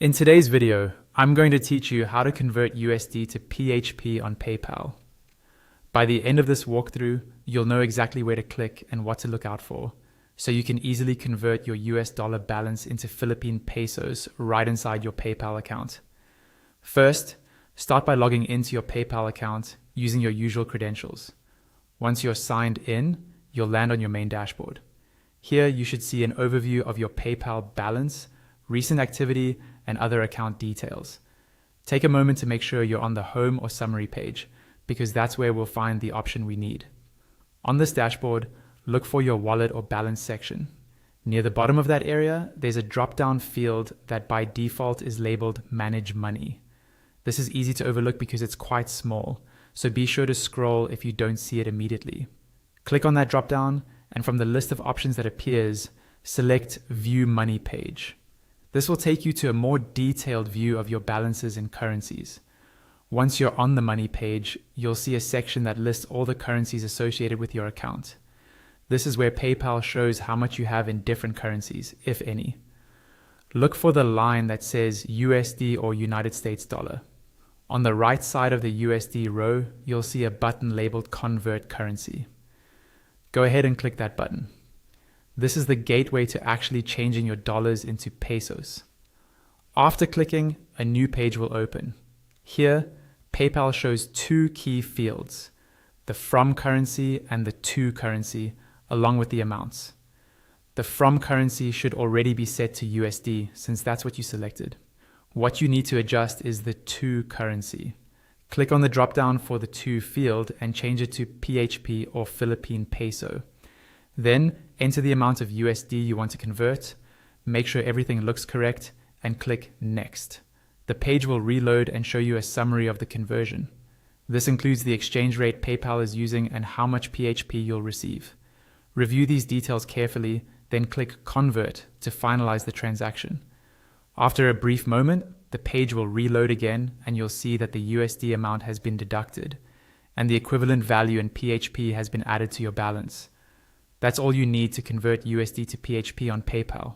In today's video, I'm going to teach you how to convert USD to PHP on PayPal. By the end of this walkthrough, you'll know exactly where to click and what to look out for, so you can easily convert your US dollar balance into Philippine pesos right inside your PayPal account. First, start by logging into your PayPal account using your usual credentials. Once you're signed in, you'll land on your main dashboard. Here you should see an overview of your PayPal balance, recent activity, and other account details. Take a moment to make sure you're on the home or summary page, because that's where we'll find the option we need. On this dashboard, look for your wallet or balance section. Near the bottom of that area, there's a drop-down field that by default is labeled Manage Money. This is easy to overlook because it's quite small, so be sure to scroll if you don't see it immediately. Click on that drop-down, and from the list of options that appears, select View Money page. This will take you to a more detailed view of your balances in currencies. Once you're on the money page, you'll see a section that lists all the currencies associated with your account. This is where PayPal shows how much you have in different currencies, if any. Look for the line that says USD or United States dollar. On the right side of the USD row, you'll see a button labeled Convert Currency. Go ahead and click that button. This is the gateway to actually changing your dollars into pesos. After clicking, a new page will open. Here, PayPal shows two key fields, the From currency and the To currency, along with the amounts. The From currency should already be set to USD since that's what you selected. What you need to adjust is the To currency. Click on the drop-down for the To field and change it to PHP or Philippine peso. Then enter the amount of USD you want to convert, make sure everything looks correct, and click Next. The page will reload and show you a summary of the conversion. This includes the exchange rate PayPal is using and how much PHP you'll receive. Review these details carefully, then click Convert to finalize the transaction. After a brief moment, the page will reload again and you'll see that the USD amount has been deducted and the equivalent value in PHP has been added to your balance. That's all you need to convert USD to PHP on PayPal.